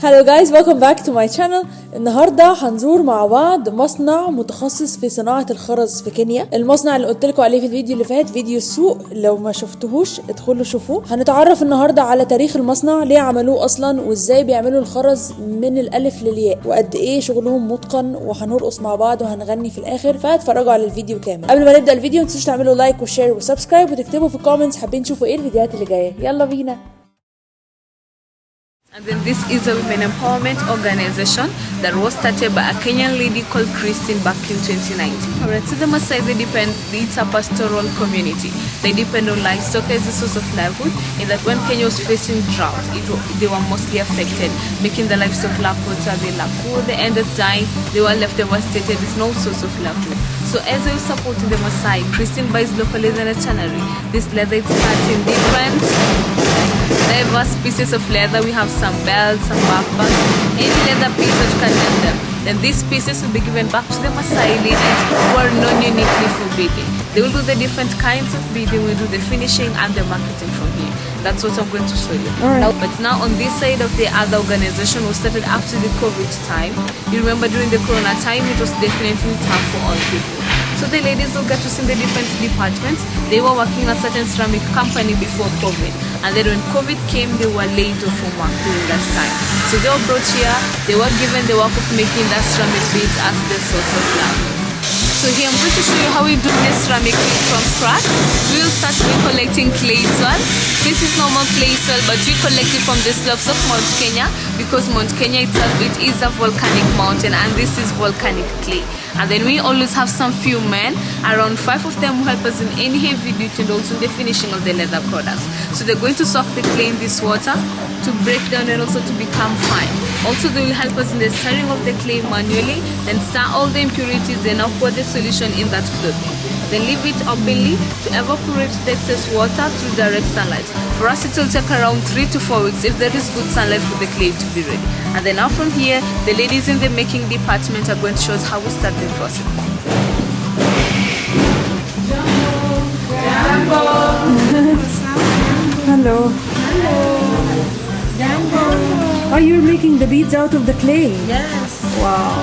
هلو جايز، ويلكم باك تو ماي channel. النهارده هنزور مع بعض مصنع متخصص في صناعه الخرز في كينيا. المصنع اللي قلت لكم عليه في الفيديو اللي فات، فيديو السوق، لو ما شفتوهوش ادخلوا شوفوه. هنتعرف النهارده على تاريخ المصنع، ليه عملوه اصلا وازاي بيعملوا الخرز من الالف للياء، وقد ايه شغلهم متقن، وهنرقص مع بعض وهنغني في الاخر. فاتفرجوا على الفيديو كامل. قبل ما نبدا الفيديو متنسوش تعملوا لايك وشير وسبسكرايب، وتكتبوا في الكومنتس حابين تشوفوا ايه الفيديوهات اللي جايه. يلا بينا. And then this is a women empowerment organization that was started by a Kenyan lady called Christine back in 2019. Alright, so the Maasai, it's a pastoral community. They depend on livestock as a source of livelihood, in that when Kenya was facing drought, they were mostly affected, making the livestock lack water, they lack food, they ended dying, they were left devastated with no source of livelihood. So as they were supporting the Maasai, Christine buys locally in a tannery. This leather is cut in different diverse pieces of leather. We have some belts, some backpacks, any leather piece that you can lend them. Then these pieces will be given back to the Maasai ladies who are non-uniquely for beading. They will do the different kinds of beading, we do the finishing and the marketing from here. That's what I'm going to show you. Right. But now on this side of the other organization was started after the COVID time. You remember during the Corona time, it was definitely tough for all people. So the ladies will get to see the different departments. They were working at a certain ceramic company before COVID. And then when COVID came, they were laid off from work during that time. So they were brought here, they were given the work of making that ceramic beads as the source of life. So here I'm going to show you how we do this ceramic bead from scratch. We will start with collecting clay soil. This is normal clay soil, but we collect it from the slopes of Mount Kenya, because Mount Kenya itself, it is a volcanic mountain, and this is volcanic clay. And then we always have some few men, around 5 of them, who help us in any heavy duty and also in the finishing of the leather products. So they're going to soak the clay in this water to break down and also to become fine. Also they will help us in the stirring of the clay manually, then stir all the impurities, then now pour the solution in that clothing. Then leave it openly to evaporate the excess water through direct sunlight. For us it will take around 3 to 4 weeks if there is good sunlight for the clay to be ready. And then now from here, the ladies in the making department are going to show us how we start the process. Hello. Oh, you're making the beads out of the clay? Yes. Wow.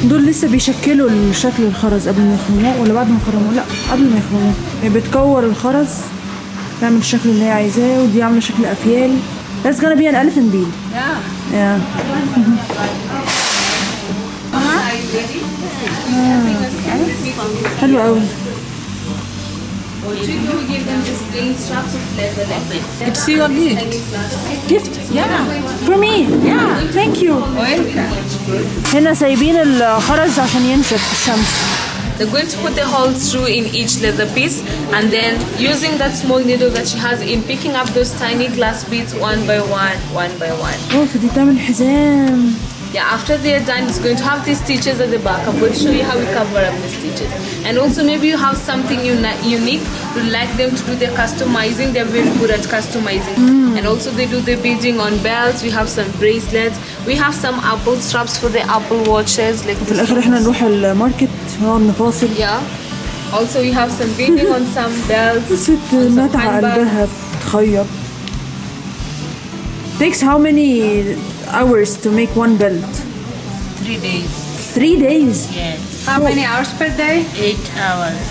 دول لسه بيشكلوا الشكل الخرز قبل ما يخرموه، ولا بعد ما يخرموه؟ لا، قبل ما يخرموه. هي بتكور الخرز، تعمل الشكل اللي هي عايزاه، ودي عامله شكل افيال. That's gonna be an elephant bead. Yeah. حلو قوي. It's your Gift? Yeah. For me? Yeah. Thank you. هنا سايبين الخرز عشان ينشف في الشمس. They're going to put the holes through in each leather piece, and then using that small needle that she has in picking up those tiny glass beads one by one. اوف، دي تعمل حزام. Yeah, after they're done, it's going to have these stitches at the back. I'm going to show you how we cover up the stitches. And also maybe you have something unique. You'd like them to do the customizing. They're very good at customizing. And also they do the beading on belts. We have some bracelets. We have some Apple straps for the Apple watches. Like في الآخر احنا نروح الماركت ونقعد نفاصل. Yeah. Also we have some beading on some belts. ست نتعة قلبها بتخيط. Takes how many hours to make one belt? 3 days. 3 days? Yes. How many hours per day? 8 hours.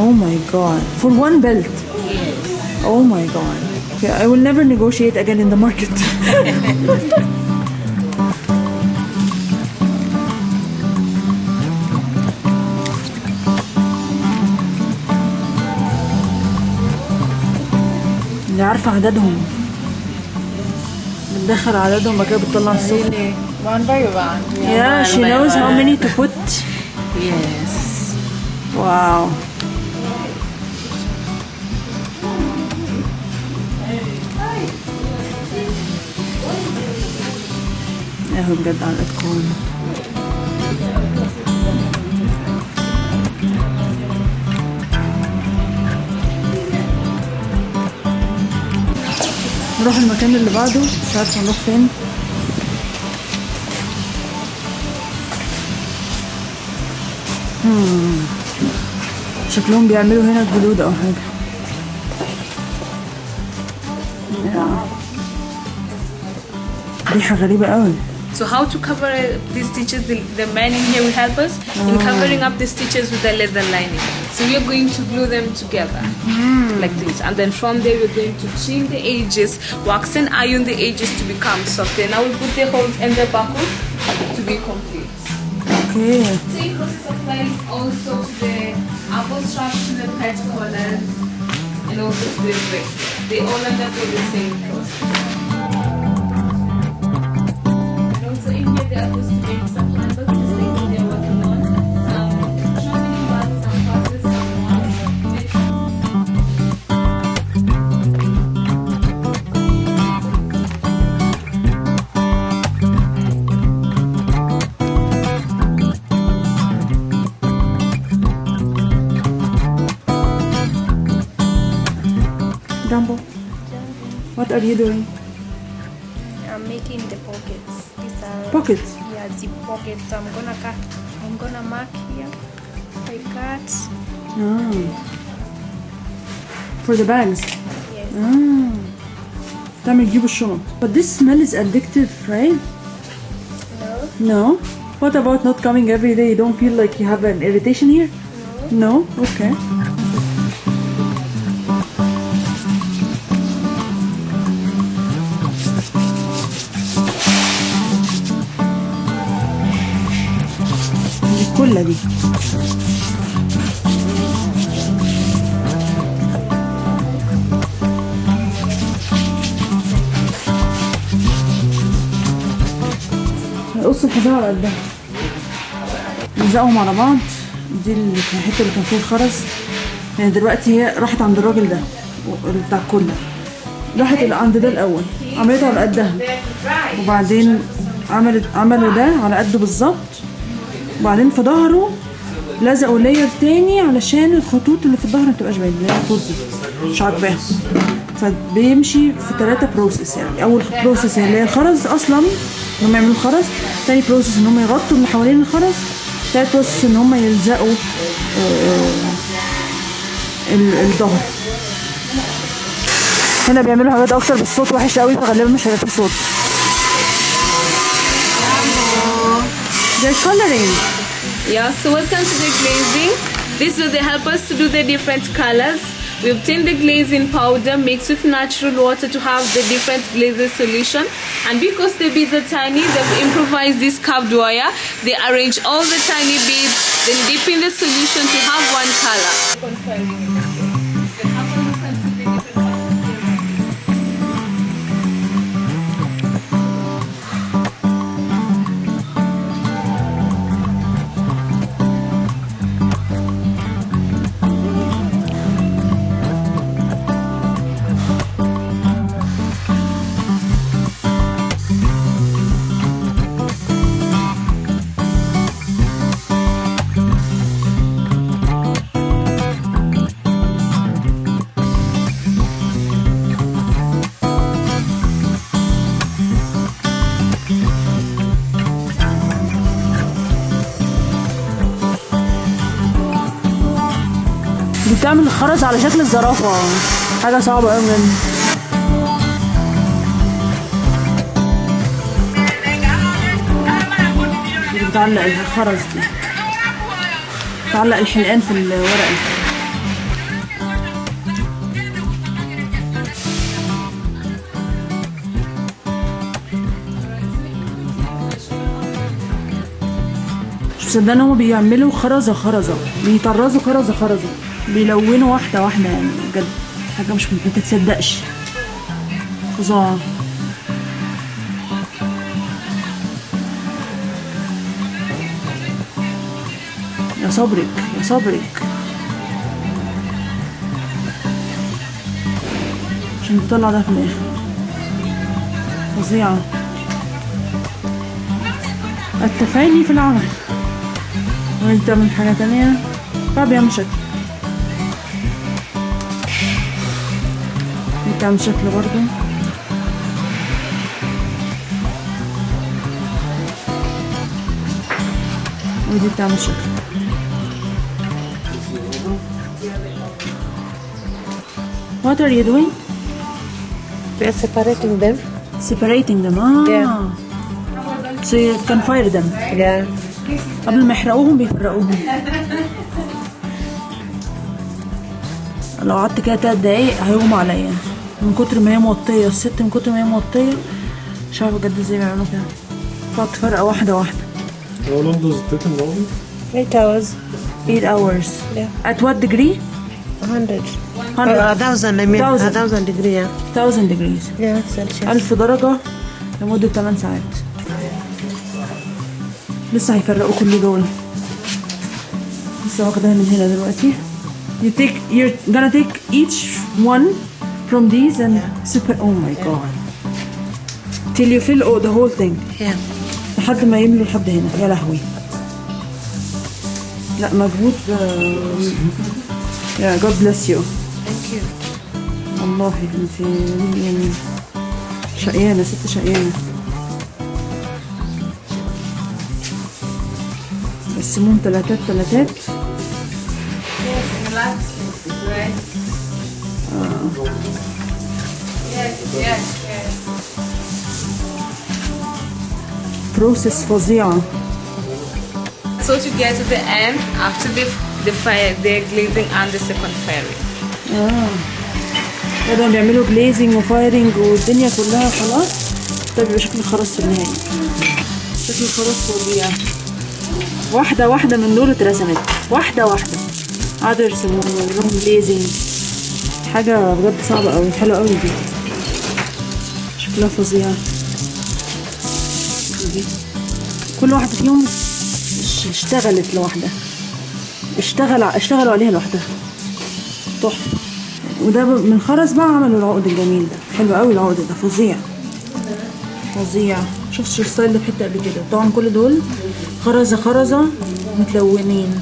Oh my god. For one belt? Yes. Oh my god. Okay, I will never negotiate again in the market. اللي عارفة عددهم بتدخل عددهم بعد كده بتطلع الصوت. One by one. Yeah, she knows how many to put. Yes. Wow. اهو بجد على الاتقان. نروح المكان اللي بعده، مش عارفه نروح فين. شكلهم بيعملوا هنا جلود او حاجه. ريحه غريبه قوي. So how to cover these stitches? The man in here will help us in covering up the stitches with the leather lining. So we are going to glue them together like this, and then from there we're going to trim the edges, wax and iron the edges to become soft. And now we put the holes and the buckles to be complete. Okay. Same process applies also to the apple straps, to the pet collars, and also to the bracelets. They all end up with the same process. So in here they are supposed to make some handles, just like what they are working on. Some traveling bags, some passes, some ones. Jumbo, what are you doing? I'm making the pockets. These are Pockets? Yeah, zip pockets. I'm gonna mark here like that. For the bags? Yes. تعمل تجيب الشنط. But this smell is addictive, right? No. No? What about not coming every day? You don't feel like you have an irritation here? No? Okay. كلها دي نقص الحذاء على قدها، نلزقهم على بعض. دي الحته اللي كان فيها الخرز. يعني دلوقتي هي راحت عند الراجل ده بتاع كله، راحت عند ده الاول، عملته على قدها، وبعدين عملوا ده على قده بالظبط، وبعدين في ظهره لزقوا لاير تاني علشان الخطوط اللي في الظهر متبقاش باينه، اللي هي الخطوط دي مش عاجباهم. فبيمشي في 3 بروسيس. يعني اول بروسيس اللي هي الخرز اصلا، ان هم يعملوا خرز. تاني بروسيس ان هم يغطوا اللي حوالين الخرز. تالت بروسيس ان هم يلزقوا الظهر. هنا بيعملوا حاجات اكتر بالصوت وحش قوي، فغالبا مش هيبقى في صوت. They're coloring. Yeah, so welcome to the glazing. This will help us to do the different colors. We obtain the glazing powder mixed with natural water to have the different glazing solution. And because the beads are tiny, they've improvised this curved wire. They arrange all the tiny beads, then dip in the solution to have one color. دي بتعمل الخرز على شكل الزرافة، حاجة صعبة قوي بجد. دي بتعلق الخرز دي، بتعلق الحلقان في الورقة. مش مصدقة ان هما بيعملوا خرزة، بيطرزوا خرزة، بيلونوا واحدة يعني بجد حاجة مش متتصدقش، فظاعة. يا صبرك عشان تطلع ده في الاخر. فظيعة. التفاني في العمل. وانت تعمل حاجة تانية بقى بيعمل شكل. انت تعمل شكل برضو. ودي بتعمل شكل. What are you doing? We are separating them. Separating them. Yeah. So you can fire them. Yeah. قبل ما يحرقوهم بيفرقوهم. لو قعدت كده 3 دقايق هيغم عليا من كتر ما هي موطيه. الست من كتر ما هي موطيه مش عارفه بجد ازاي بيعملوا كده. تقعد تفرقع واحده واحده. How long does it take in the oven? 8 hours. 8 hours. Yeah. At what degree? 100. 100. 1,000 I mean. 1,000. 1,000 degree, yeah. 1000 degrees. Yeah, Celsius. 1000 درجة لمدة 8 ساعات. لسه هيفرقوا كل دول. لسه واخداها من هنا دلوقتي. You're gonna take each one from these and super. Oh my god. Till you fill the whole thing. Yeah. لحد ما يملوا لحد هنا. يا لهوي. لا مجهود. يا God bless you. Thank you. والله انت يعني شقيانة، ست شقيانة. قسموهم تلاتات. بروسيس فظيعة. So to get to the end, after the fire, the glazing and the second firing. بدهم بيعملوا جليزنج وفايرنج والدنيا كلها خلاص. ده بيبقى شكل الخرز في النهاية. شكل الخرز فظيع. واحدة من دول اترسمت. واحدة قعدوا يرسموا لهم جليزنج. حاجة بجد صعبة أوي. حلوة أوي دي. شكلها فظيع. كل واحدة فيهم اشتغلت لوحدها. اشتغلوا عليها لوحدها. تحفة. وده من خرز بقى عملوا العقد الجميل ده. حلو قوي العقد ده. فظيع. شفتش الستايل ده في حته قبل كده. طبعا كل دول خرزه متلونين،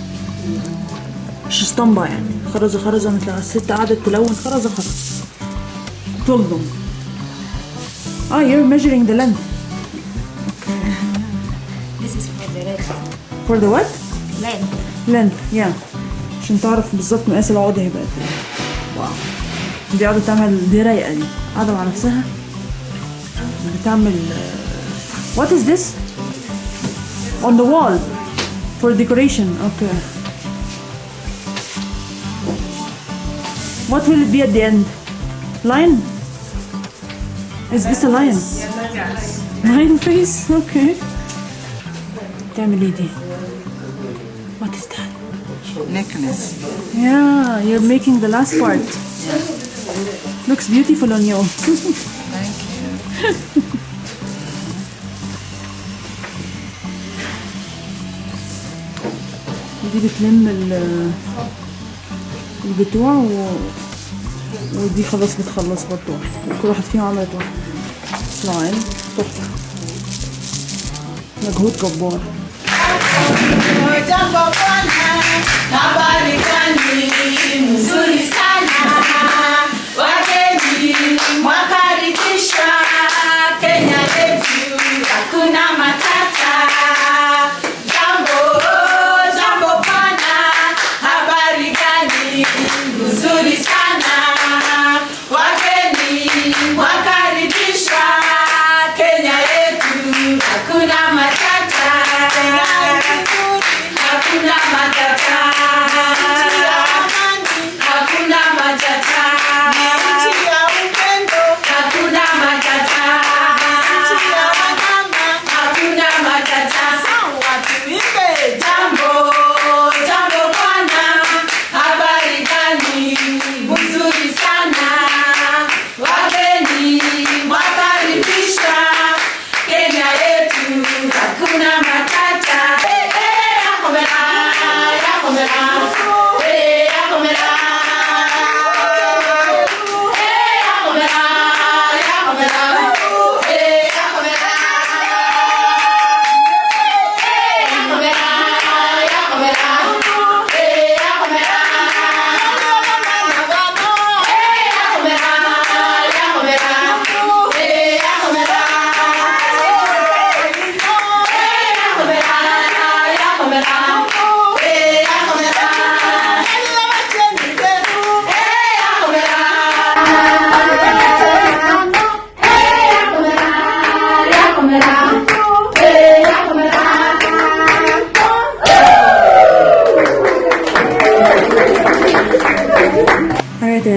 مش اسطمبة يعني. خرزه متلونة. الست قعدت تلون خرزه تلضم. you're measuring the length. This is for the rest. For the what? Length. Yeah. عشان تعرف بالظبط مقاس العقد هيبقى قد ايه. واو. دي قاعدة تعمل. دي رايقة دي. قاعدة مع نفسها بتعمل. What is this? On the wall for decoration. Okay. What will it be at the end? Lion? Is this a lion? Lion face? Okay. تعمل ايه دي؟ What is that? Necklace. Yeah, you're making the last part. Looks beautiful on you. Thank you. دي بتلم البتوع ودي خلاص بتخلص برضه. كل واحد فيهم عملت واحد. لاين تحفة. مجهود جبار. Jambo bwana, habari gani? Mzuri sana. Wageni mwakaribishwa Kenya yetu, hakuna matata. Jambo bwana, habari gani? Mzuri sana. Wageni mwakaribishwa Kenya yetu, hakuna matata. Hakuna matata. Hakuna matata. Hakuna matata. Hakuna matata. Jambo bwana, habari gani? Mzuri sana. Wageni mwakaribishwa Kenya yetu, hakuna matata. Yakomera.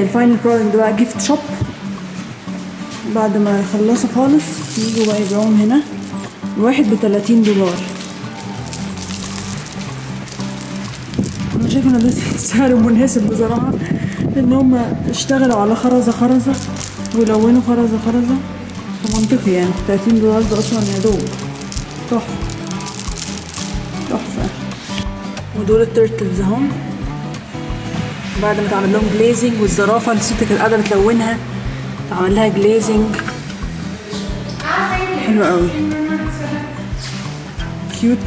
الفاينل برودكت ده بقى جيفت شوب. بعد ما يخلصوا خالص يجوا بقى يبيعوهم هنا. الواحد ب$30. انا شايفه ان ده سعر مناسب بصراحه، لان هم اشتغلوا على خرزه ولونوا خرزه فمنطقي يعني. $30 ده اصلا يا دوب تحفه. ودول التيرتلز اهم، بعد ما تعمل لهم جليزنج. والزرافه اللي ستك كانت قادره تلونها تعمل لها جليزنج حلو قوي. كيوت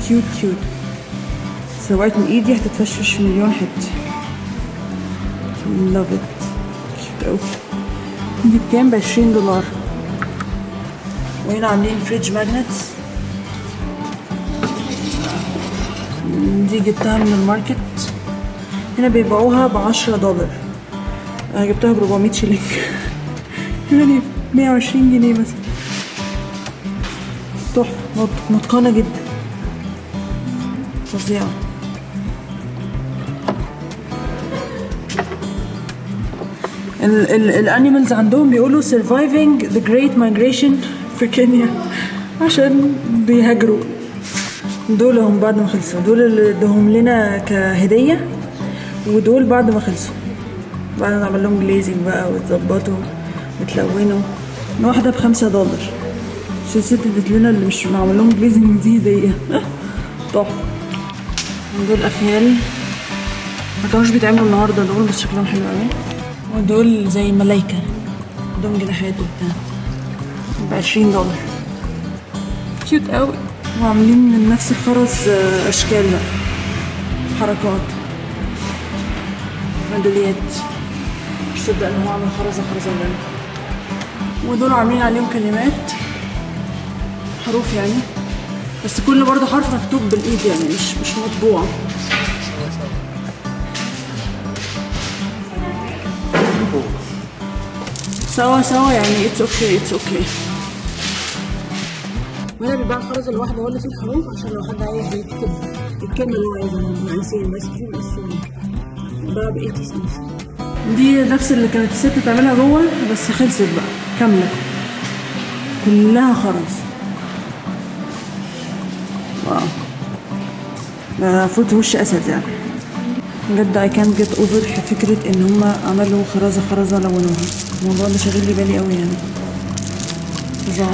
سويت من ايدي هتتفشفش مليون حته. love it. كيوت قوي. دي بكام؟ $20. وهنا عاملين فريج ماجنتس. دي جبتها من الماركت، هنا بيبيعوها $10. انا جبتها ب400 شيلينج يعني 120 جنيه مثلا. تحفه، متقنه جدا، فظيعه. الانيمالز عندهم بيقولوا surviving the great migration في كينيا عشان بيهاجروا. دول هم بعد ما خلصوا، دول اللي ادوهم لنا كهديه، ودول بعد ما خلصوا، بعد ما نعمل لهم جليزنج بقى وتظبطوا وتلونوا. واحده $5. الست ادت لنا اللي مش معمول لهم جليزنج دي هديه. تحفه. دول افيال ما كانوش بيتعملوا النهارده دول، بس شكلهم حلو قوي. ودول زي الملايكه، عندهم جناحات وبتاع، $20. كيوت قوي. وعاملين من نفس الخرز اشكال بقى، حركات، ميداليات. مش صدق ان هو عامل خرزه بجد. ودول عاملين عليهم كلمات، حروف يعني، بس كل برضه حرف مكتوب بالايد يعني مش مطبوع. سوا يعني اتس اوكي. وهنا بيباع الخرزه الواحده هو اللي فيه الحروف، عشان لو حد عايز يكتب الكلمه اللي هو عايزها. مقاسين بس فيه مقاسين بقى ب$80 سنت. دي نفس اللي كانت الست بتعملها جوه، بس خلصت بقى كامله كلها خرز. واو، ده فوت وش اسد يعني بجد. I can't get over فكره ان هما عملوا خرزه لونوها. الموضوع ده شاغل لي بالي قوي يعني. فظاع.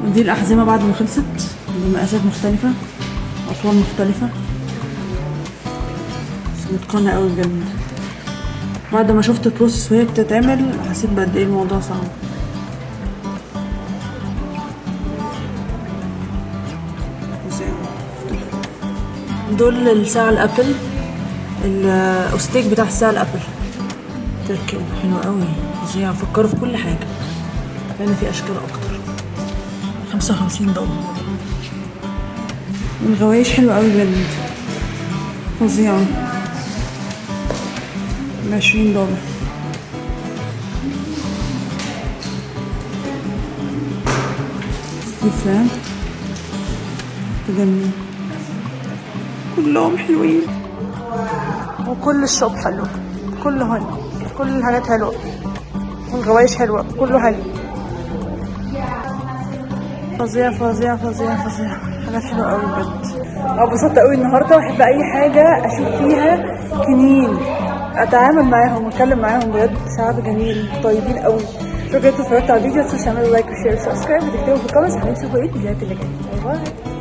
ودي الأحزمة بعد ما خلصت بمقاسات مختلفة، أطوال مختلفة، بس متقنة قوي بجد. بعد ما شفت البروسيس وهي بتتعمل حسيت بقد ايه الموضوع صعب. دول الساعة الأبل، الأوستيك بتاع الساعة الأبل تركب حلو قوي، فظيع. فكروا في كل حاجة، هنا في أشكال أكتر. $55. والغوايش حلوة قوي بجد، فظيعة. $20. استفهام تجنن. كلهم حلوين، وكل الشوب حلو، كله حلو، كل الحاجات حلوة، والغوايش حلوة، كله حلو. فظيع حاجات حلوة قوي بجد. انبسطت قوي النهارده، بحب اي حاجة اشوف فيها كنين اتعامل معاهم واتكلم معاهم. بجد شعب جميل طيبين قوي. شكرا انتوا اتفرجتوا على الفيديو. متنسوش تعملوا لايك وشير وسبسكرايب وتكتبوا في الكومنتس هنشوفوا ايه الفيديوهات اللي جايه. باي باي.